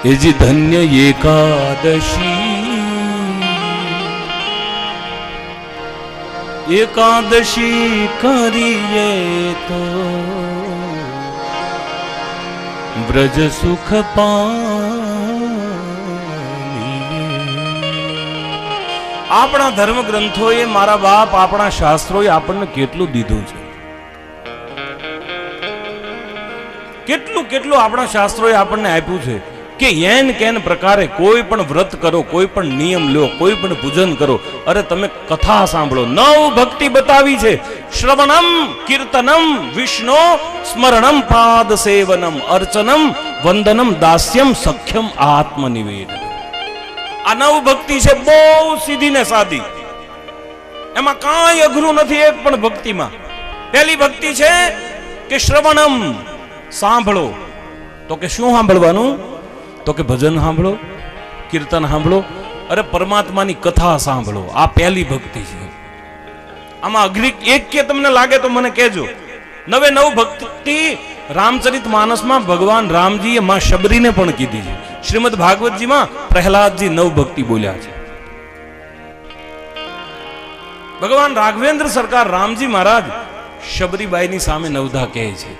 એજી ધન્ય એકાદશી, એકાદશી કરીએ તો વ્રજ સુખ પામીએ. આપણા ધર્મ ગ્રંથોએ, મારા બાપ, આપણા શાસ્ત્રોએ આપણને કેટલું દીધું છે, કેટલું કેટલું આપણા શાસ્ત્રોએ આપણને આપ્યું છે કે એન કેન પ્રકારે કોઈ પણ વ્રત કરો, કોઈ પણ નિયમ લો, કોઈ પણ પૂજન કરો. અરે તમે કથા સાંભળો, નવ ભક્તિ બતાવી છે. શ્રવણમ કીર્તનમ વિષ્ણુ સ્મરણમ પાદ સેવનમ અર્ચનમ વંદનમ દાસ્યમ સખ્યમ આત્મનિવેદન. આ નવ ભક્તિ છે, બહુ સીધી ને સાદી, એમાં કાંઈ અઘરું નથી એક પણ ભક્તિમાં. પહેલી ભક્તિ છે કે શ્રવણમ, સાંભળો. તો કે શું સાંભળવાનું? તો કે ભજન સાંભળો, કીર્તન સાંભળો, અરે પરમાત્માની કથા સાંભળો. આ પહેલી ભક્તિ છે. આમાં અઘરી એક કે તમને લાગે તો મને કહેજો. નવે નવ ભક્તિ રામચરિત માનસમાં ભગવાન રામજીએ માં શબરીને પણ કીધી છે. શ્રીમદ ભાગવતજીમાં પ્રહલાદજી નવ ભક્તિ બોલ્યા છે. ભગવાન રાઘવેન્દ્ર સરકાર રામજી મહારાજ શબરીબાઈની સામે નવધા કહે છે.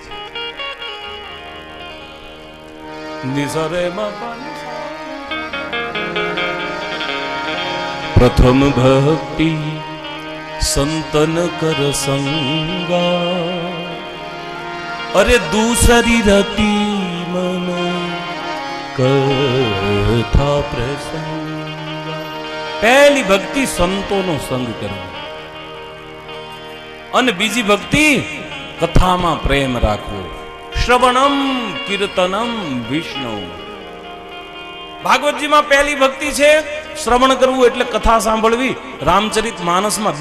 પ્રથમ ભક્તિ સંતન કર સંગા, અરે દૂસરી રતિ મન કથા પ્રસંગ. પહેલી ભક્તિ સંતોનો સંગ કરવો, અને બીજી ભક્તિ કથામાં પ્રેમ રાખવો. શ્રવણમ કીર્તનમ વિષ્ણુ. ભાગવતજીમાં પહેલી ભક્તિ છે શ્રવણ કરવું, એટલે કથા સાંભળવી. રામચરિત માનસમાં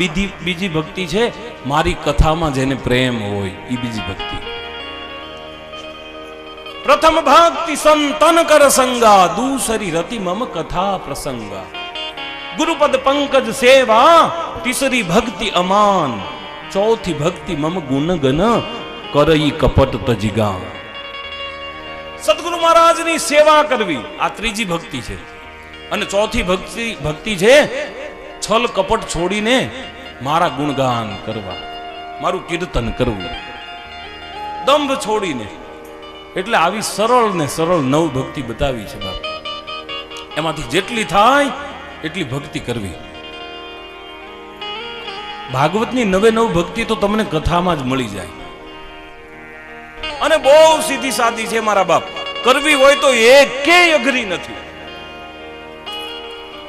બીજી ભક્તિ છે મારી કથામાં જેને પ્રેમ હોય, એ બીજી ભક્તિ. પ્રથમ ભક્તિ સંતન કર સંગા, દૂસરી રતિ મમ કથા પ્રસંગા. ગુરુપદ પંકજ સેવા, તીસરી ભક્તિ અમાન, ચોથી ભક્તિ મમ ગુણ ગન કરઈ કપટ તજીગા. સદગુરુ મહારાજની સેવા કરવી, આ ત્રીજી ભક્તિ છે. અને ચોથી ભક્તિ છે છલ કપટ છોડીને મારા ગુણગાન કરવા, મારું કીર્તન કરવું, દંભ છોડીને. એટલે આવી સરળ ને સરળ નવ ભક્તિ બતાવી છે બાપ. એમાંથી જેટલી થાય એટલી ભક્તિ કરવી. ભાગવતની નવે નવ ભક્તિ તો તમને કથામાં જ મળી જાય, અને બહુ સીધી સાદી છે મારા બાપ. કરવી હોય તો એકેય અઘરી નથી,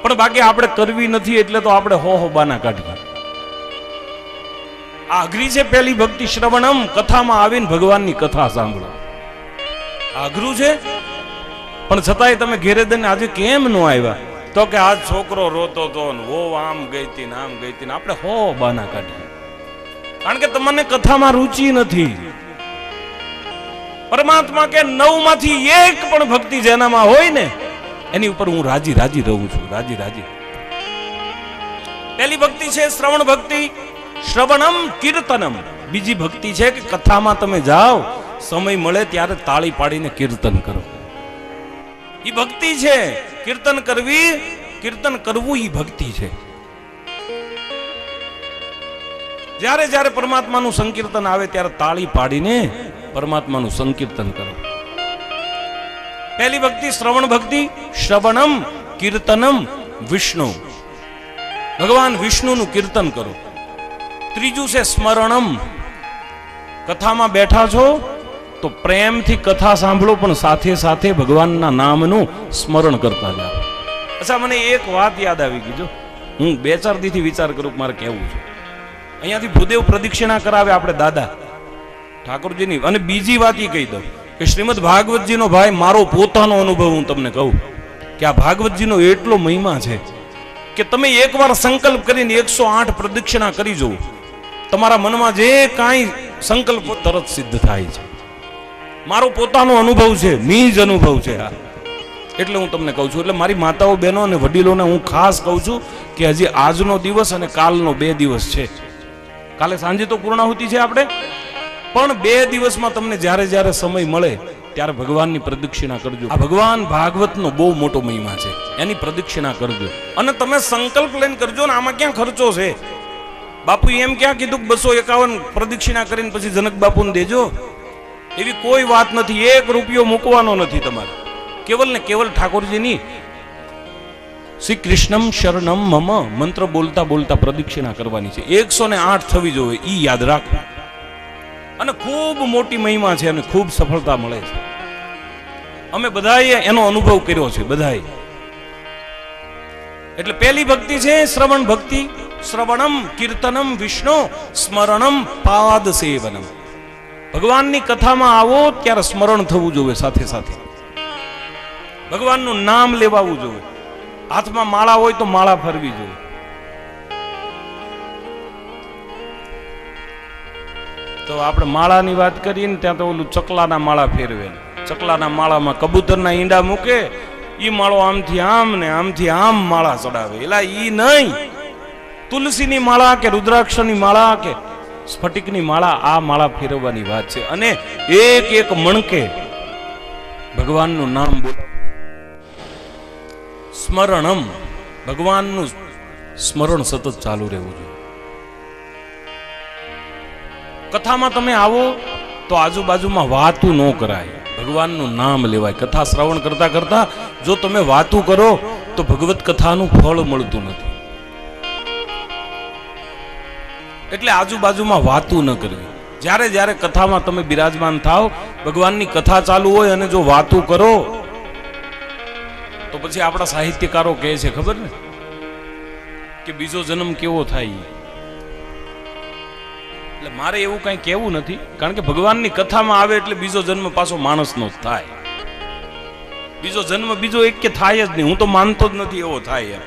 પણ બાકી આપણે કરવી નથી એટલે તો આપણે હો બાના કાઢીએ. આ અઘરી છે પહેલી ભક્તિ શ્રવણમ, કથામાં આવીને ભગવાનની કથા સાંભળો. અઘરું છે, પણ છતાંય તમે ઘેરે દઈને આજે કેમ ન આવ્યા? તો કે આજ છોકરો રોતો તો, વો આમ ગઈ હતી ને આમ ગઈ હતી ને. આપણે હો બાના કાઢીએ, કારણ કે તમને કથામાં રુચિ નથી. પરમાત્મા કે નવ માંથી એક પણ ભક્તિ જેનામાં હોય ને એની ઉપર હું રાજી રાજી રહું છું, રાજી રાજી. પહેલી ભક્તિ છે શ્રવણ ભક્તિ, શ્રવણમ કીર્તનમ. બીજી ભક્તિ છે કે કથામાં તમે જાઓ, સમય મળે ત્યારે તાળી પાડીને કીર્તન કરો. એ ભક્તિ છે. કીર્તન કરવી, કીર્તન કરવું એ ભક્તિ છે. જ્યારે જ્યારે પરમાત્માનું સંકીર્તન આવે ત્યારે તાળી પાડીને પરમાત્માનું સંકીર્તન કરો. પહેલી ભક્તિ શ્રવણ ભક્તિ, શ્રવણમ કીર્તનમ વિષ્ણુ, ભગવાન વિષ્ણુનું કીર્તન કરો. ત્રીજું છે સ્મરણમ. કથામાં બેઠા છો તો પ્રેમથી કથા સાંભળો, પણ સાથે સાથે ભગવાનના નામનું સ્મરણ કરતા જાઓ. અચ્છા, મને એક વાત યાદ આવી ગઈ. જો હું 2-4 દીથી વિચાર કરું મારે કેવું છે. અહીંયાથી ભૂદેવ પ્રદક્ષિણા કરાવે આપણે દાદા ઠાકોરજીની. અને બીજી વાત એ કહી દઉં કે શ્રીમદ ભાગવતજીનો ભાઈ મારો પોતાનો અનુભવ હું તમને કહું કે આ ભાગવતજીનો એટલો મહિમા છે કે તમે એકવાર સંકલ્પ કરીને 108 પ્રદક્ષિણા કરી જુઓ, તમારા મનમાં જે કાંઈ સંકલ્પ તરત સિદ્ધ થાય છે. મારો પોતાનો અનુભવ છે, નિજ અનુભવ છે આ. એટલે હું તમને કહું છું. એટલે મારી માતાઓ, બહેનો અને વડીલોને હું ખાસ કહું છું કે હજી આજનો દિવસ અને કાલનો 2 દિવસ છે. કાલે સાંજે તો પૂર્ણાહુતિ છે આપણે, પણ 2 દિવસમાં તમને જ્યારે જ્યારે સમય મળે ત્યારે ભગવાનની પ્રદક્ષિણા કરજો. આ ભગવાન ભાગવતનો બહુ મોટો મહિમા છે, એની પ્રદક્ષિણા કરજો. અને તમે સંકલ્પ લઈને કરજો ને, આમાં ક્યાં ખર્ચો છે? બાપુ એમ ક્યાં કીધું કે 251 પ્રદક્ષિણા કરીને પછી જનક બાપુને દેજો? એવી કોઈ વાત નથી. 1 રૂપિયો મૂકવાનો નથી તમારે. કેવલ ને કેવલ ઠાકોરજીની શ્રી કૃષ્ણમ શરણમ મમ મંત્ર બોલતા બોલતા પ્રદક્ષિણા કરવાની છે. 108 થવી જોઈએ, ઈ યાદ રાખો. અને ખૂબ મોટી મહિમા છે અને ખૂબ સફળતા મળે છે. અમે બધાએ એનો અનુભવ કર્યો છે, બધાએ. એટલે પહેલી ભક્તિ છે શ્રવણ ભક્તિ. શ્રવણમ કીર્તનમ વિષ્ણુ સ્મરણમ પાદ સેવનમ. ભગવાનની કથામાં આવો ત્યારે સ્મરણ થવું જોઈએ, સાથે સાથે ભગવાનનું નામ લેવાવું જોઈએ. હાથમાં માળા હોય તો માળા ફરવી જોઈએ. તો આપણે માળાની વાત કરીએ ને ત્યાં તો ઓલું ચકલાના માળા ફેરવે. ચકલાના માળામાં કબૂતરના ઈંડા મૂકે, ઈ માળો આમથી આમ ને આમથી આમ માળા ચડાવે. એલા ઈ નહીં. તુલસીની માળા કે રુદ્રાક્ષની માળા કે સ્ફટિકની માળા, આ માળા ફેરવવાની વાત છે. અને એક એક મણકે ભગવાનનું નામ બોલ. સ્મરણમ, ભગવાનનું સ્મરણ સતત ચાલુ રહેવું જોઈએ. કથામાં તમે આવો તો આજુબાજુમાં વાતું ન કરાય, ભગવાનનું નામ લેવાય. કથા શ્રવણ કરતા કરતા જો તમે વાતું કરો તો ભગવત કથાનું ફળ મળતું નથી. એટલે આજુબાજુમાં વાતું ન કરવી. જ્યારે જ્યારે કથામાં તમે બિરાજમાન થાવ, ભગવાનની કથા ચાલુ હોય અને જો વાતું કરો તો પછી આપણા સાહિત્યકારો કહે છે ખબર ને કે બીજો જન્મ કેવો થાય. એટલે મારે એવું કઈ કહેવું નથી, કારણ કે ભગવાનની કથામાં આવે એટલે બીજો જન્મ પાછો માણસનો જ થાય. બીજો જન્મ બીજો એક કે થાય જ નહીં. હું તો માનતો જ નથી એવો થાય.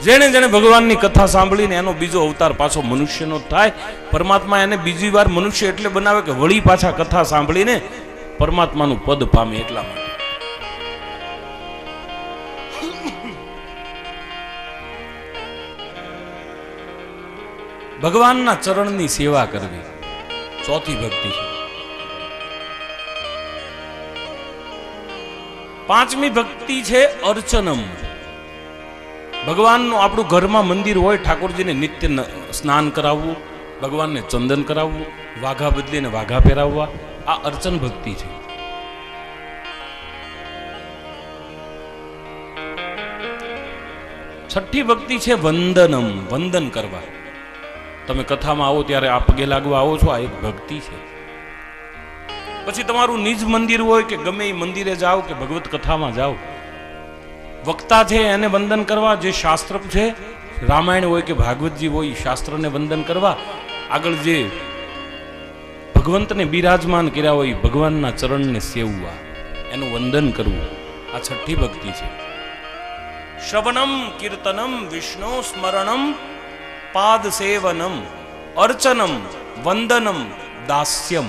જેણે જેણે ભગવાનની કથા સાંભળીને એનો બીજો અવતાર પાછો મનુષ્યનો જ થાય. પરમાત્મા એને બીજી વાર મનુષ્ય એટલે બનાવે કે વળી પાછા કથા સાંભળીને પરમાત્માનું પદ પામે. એટલા માટે ભગવાનના ચરણની સેવા કરવી ચોથી ભક્તિ છે. પાંચમી ભક્તિ છે અર્ચનમ. ભગવાનનું આપણું ઘરમાં મંદિર હોય, ઠાકોરજીને નિત્ય સ્નાન કરાવવું, ભગવાનને ચંદન કરાવવું, વાઘા બદલીને વાઘા પહેરાવવા, આ અર્ચન ભક્તિ છે. છઠ્ઠી ભક્તિ છે વંદનમ, વંદન કરવા. તમે કથામાં આવો ત્યારે આ પગે લાગવા આવો છો, આ એક ભક્તિ છે. પછી તમારું નિજ મંદિર હોય કે ગમે એ મંદિરે જાઓ કે ભગવત કથામાં જાઓ, વક્તા છે એને વંદન કરવા. જે શાસ્ત્ર છે, રામાયણ હોય કે ભાગવતજી હોય, શાસ્ત્રને વંદન કરવા. આગળ જે ભગવંતને બિરાજમાન કર્યા હોય ભગવાનના ચરણને સેવવા, એનું વંદન કરવું, આ છઠ્ઠી ભક્તિ છે. શ્રવણમ કીર્તનમ વિષ્ણુ સ્મરણમ પાદ સેવનમ અર્ચનમ વંદનમ દાસ્યમ.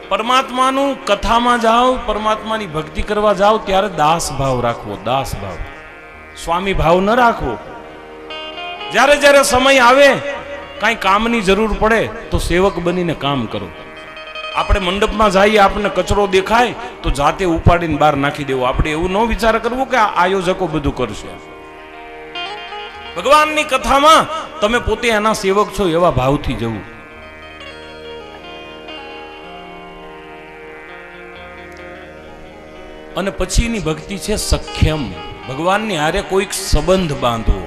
પરમાત્માનું કથામાં જાઓ, પરમાત્માની ભક્તિ કરવા જાઓ ત્યારે દાસ ભાવ રાખવો. દાસ ભાવ, સ્વામી ભાવ ન રાખવો. જ્યારે જ્યારે સમય આવે, કાંઈ કામની જરૂર પડે તો સેવક બનીને કામ કરો. આપણે મંડપમાં જઈએ, આપણને કચરો દેખાય તો જાતે ઉપાડીને બહાર નાખી દેવો. આપણે એવું ન વિચાર કરવું કે આયોજકો બધું કરશે. ભગવાનની કથામાં તમે પોતે એના સેવક છો એવા ભાવથી જવું. અને પછીની ભક્તિ છે સખ્યમ. ભગવાનની હારે કોઈક સંબંધ બાંધવો,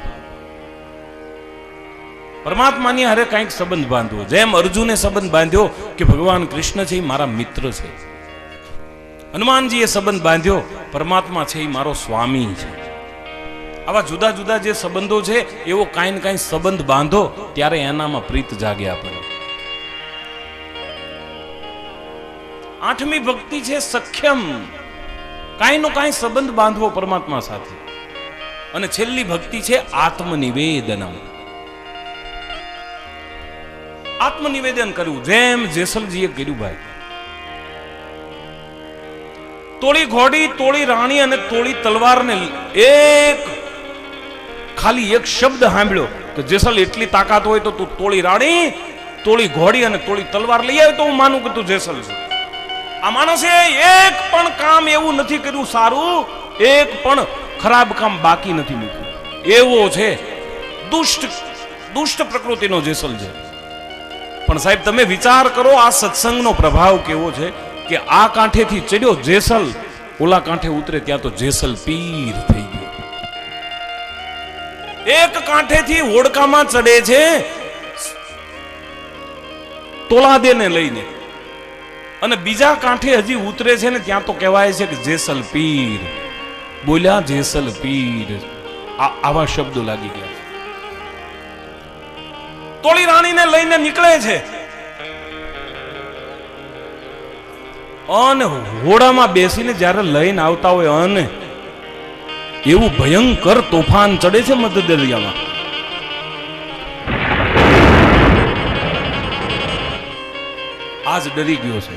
પરમાત્માની હારે કંઈક સંબંધ બાંધવો. જેમ અર્જુને સંબંધ બાંધ્યો કે ભગવાન કૃષ્ણ છે એ મારા મિત્ર છે, હનુમાનજીએ સંબંધ બાંધ્યો પરમાત્મા છે એ મારો સ્વામી છે. આવા જુદા જુદા જે સંબંધો છે એવો કાંઈ ને કાંઈ સંબંધ બાંધો ત્યારે એનામાં પ્રીત જાગે આપણે. આઠમી ભક્તિ છે સખ્યમ. કાંઈ નો કાંઈ સંબંધ બાંધવો પરમાત્મા સાથે. અને છેલ્લી ભક્તિ છે આત્મનિવેદનમ. આત્મનિવેદન કરવું, જેમ જેસલજીએ કર્યું ભાઈ. તોળી ઘોડી, તોળી રાણી અને તોળી તલવારને એક ખાલી એક શબ્દ સાંભળ્યો કે જેસલ એટલી તાકાત હોય તો તું તોળી રાણી, તોળી ઘોડી અને તોળી તલવાર લઈ આવે તો હું માનું કે તું જેસલ છે. આ માણસે એક પણ કામ એવું નથી કર્યું સારું, એક પણ ખરાબ કામ બાકી નથી મૂક્યું. એવો છે દુષ્ટ પ્રકૃતિનો જેસલ છે. પણ સાહેબ તમે વિચાર કરો આ સત્સંગનો પ્રભાવ કેવો છે કે આ કાંઠેથી ચડ્યો જેસલ, ઓલા કાંઠે ઉતરે ત્યાં તો જેસલ પીર થઈ ગયો. એક કાંઠેથી હોડકામાં ચડે છે તોલાદેને લઈને, અને બીજા કાંઠે હજી ઉતરે છે ને ત્યાં તો કહેવાય છે કે જેસલ પીર. બોલ્યા જેસલ પીર, આવા શબ્દો લાગી ગયા. તોળી રાણીને લઈને નીકળે છે અને હોડામાં બેસીને જ્યારે લઈને આવતા હોય અને એવું ભયંકર તોફાન ચડે છે મધ્ય દરિયામાં. આજ ડરી ગયો છે,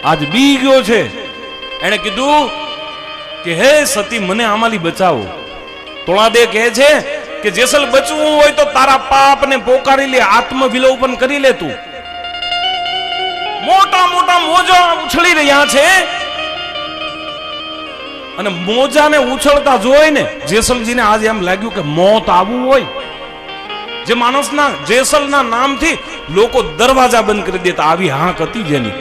આજ બી ગયો છે. એને કીધું કે હે સતી મને આમાંથી બચાવો. તોળાદે કહે છે કે જેસલ બચવું હોય તો તારા પાપને પોકારી લે, આત્મવિલોપન કરી લે. તું મોટા મોટા મોજા ઉછળી રહ્યા છે અને મોજાને ઉછળતા જોઈને જેસલજીને આજે એમ લાગ્યું કે મોત આવવું હોય. જે માણસના જેસલના નામથી લોકો દરવાજા બંધ કરી દેતા, આવી હાંક હતી જેની.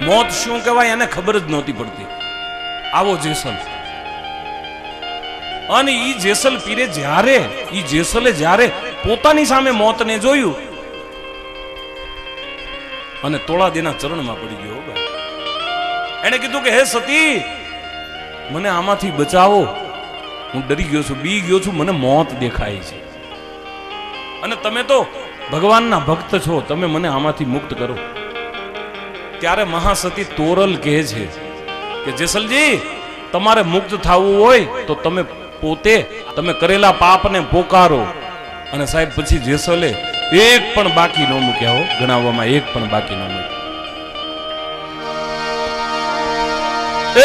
મોત શું કહેવાય એને ખબર જ નહોતી પડતી. આવો જેસલ. અને ઈ જેસલ પીરે જ્યારે પોતાની સામે મોતને જોયું અને તોળાદેના ચરણમાં પડી ગયો. એને કીધું કે હે સતી મને આમાંથી બચાવો, હું ડરી ગયો છું, બી ગયો છું, મને મોત દેખાય છે અને તમે તો ભગવાનના ભક્ત છો, તમે મને આમાંથી મુક્ત કરો. ત્યારે મહાસતી તોરલ કહે છે કે જેસલજી તમારે મુક્ત થવું હોય તો તમે પોતે તમે કરેલા પાપને પોકારો. અને સાહેબ પછી જેસલે એક પણ બાકી ન મૂક્યા હો, ગણાવવામાં એક પણ બાકી ન મૂક્યા.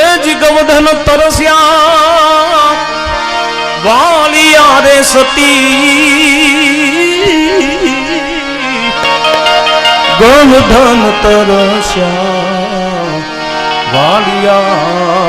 એ જી ગવધન તરસ્યા વાલિયા રે સતી, ગવધન તરસ્યા વાલિયા.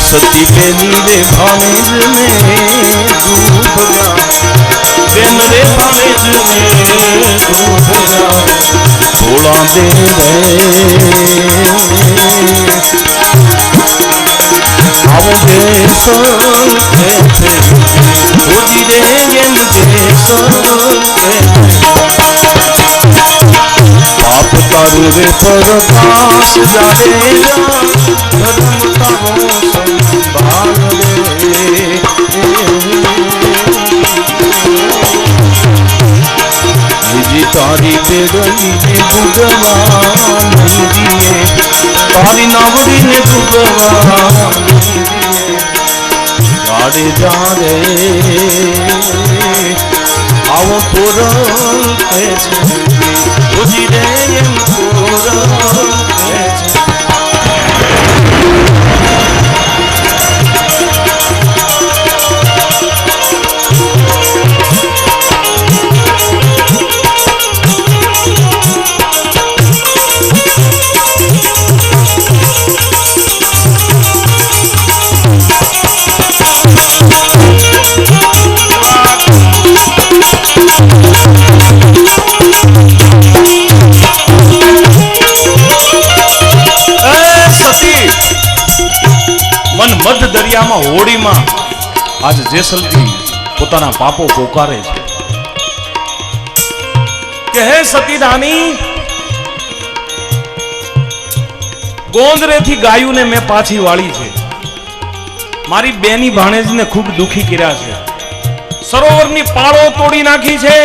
सती बेनी रे भावेज में डूबया, बेन रे भावेज में डूबया, थोड़ा दे रे आओ जेसल ओजी रे येन जेसल पाप तारू रे परकाश जारे धर्म तारो संभाल रे। जी तारी पेगनी ने बुगवा नहीं दिए, तारी नावड़ी ने बुगवा नहीं दिए, गाड़े जा रे आओ तोरण कैसे बुझी रे तोरण कैसे। મન મધ દરિયામાં હોડીમાં આજ જેસલજી પોતાના પાપો પોકારે છે કે હે સતીદાની, ગોંદરેથી ગાયુંને મેં પાછી વાળી છે, મારી બેની ભાણેજને ખૂબ દુખી કર્યા છે, સરોવરની પાળો તોડી નાખી છે,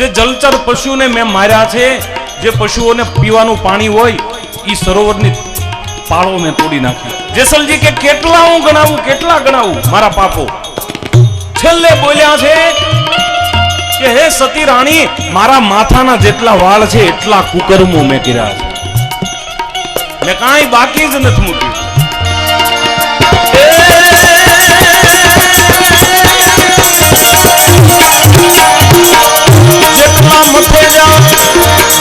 જે જલચર પશુને મેં માર્યા છે, જે પશુઓને પીવાનું પાણી હોય એ સરોવરની પાળો મેં તોડી નાખી. જેસલજી કે કેટલા હું ગણાવું, કેટલા ગણાવું મારા પાપો. છેલ્લે બોલ્યા છે કે હે સતી રાણી, મારા માથાના જેટલા વાળ છે એટલા કુકર્મો મેં કર્યા છે, મેં કાંઈ બાકી જ નથી મૂક્યું. જેટલા મથે જા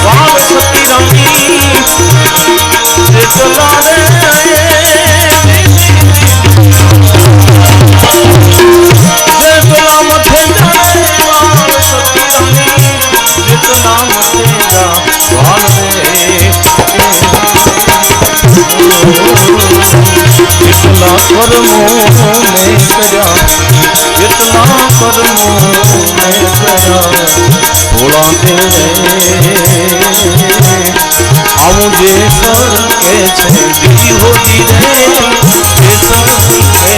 વાળ સતી રાણી, જેટલા રે જેટલા મથે જા વાળ સતી રાણી, જેટલા મથે જા વાળ રે, જેટલા કર્મો મેં કર્યા, જેટલા કર્મો મેં કર્યા, ભોળા દે આવું જે સર કે છે દી હોતી રે, જે સર કે છે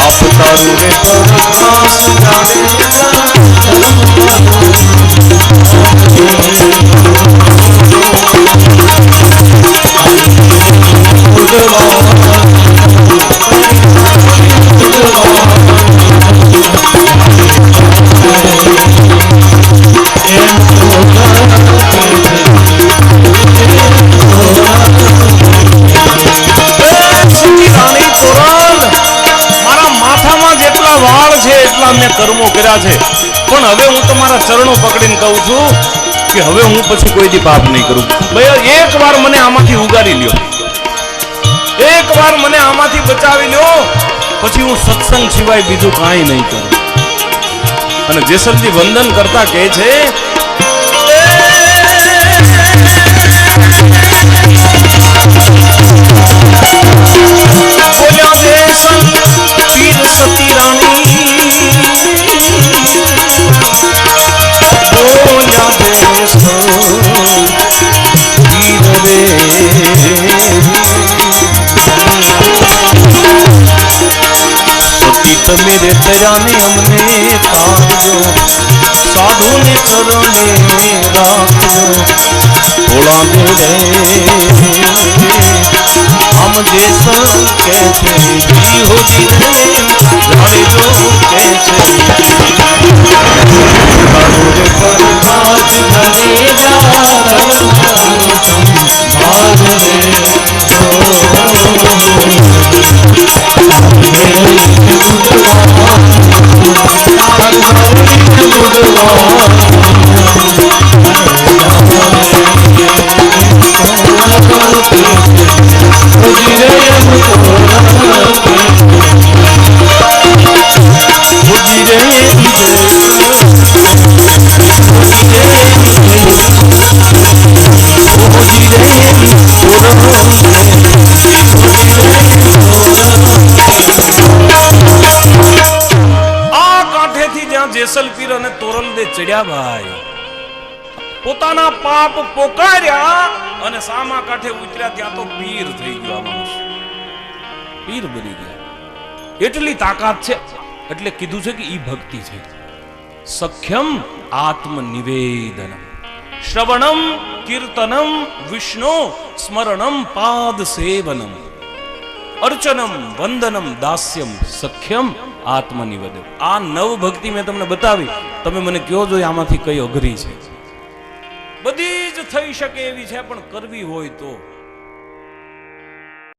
આપ તારું રે પરખાસ જાણે મેં કર્મો કર્યા છે, પણ હવે હું તમારા ચરણો પકડીને કહું છું કે હવે હું પછી કોઈ દી પાપ નહીં કરું. ભાઈ એક વાર મને આમાંથી ઉગારી લ્યો, એક વાર મને આમાંથી બચાવી લ્યો, પછી હું સત્સંગ સિવાય બીજું કાંઈ નહીં કરું. અને જેસલજી વંદન કરતા કહે છે બોલ્યા જેસલ પીર સતી રાણી, બોલ્યા દેશો પીર રે, સતી તમે રે તરાને અમને કાઢજો, સાધુ ને ચરણે રાખજો, ભોળા દે રે हम जैसा कैसे जी हो जी रे जाने जो कैसे कारोरे पर आज धने जा भाग रे જેસલ પીર અને તોરલ દે ચડ્યા ભાઈ, પોતાના પાપ પોકાર્યા અને સામા કાંઠે ઉતર્યા ત્યાં તો પીર થઈ ગયો. માણસ પીર બની ગયા. એટલી તાકાત છે એટલે કીધું છે કે ઈ ભક્તિ છે. સખ્યમ આત્મનિવેદનમ શ્રવણમ કીર્તનમ વિષ્ણુ સ્મરણમ પાદ સેવનમ અર્ચનમ વંદનમ દાસ્યમ સખ્યમ આત્મનિવેદન. આ નવ ભક્તિ મેં તમને બતાવી, તમે મને કહો જો આમાંથી કઈ અઘરી છે. બધી જ થઈ શકે એવી છે, પણ કરવી હોય તો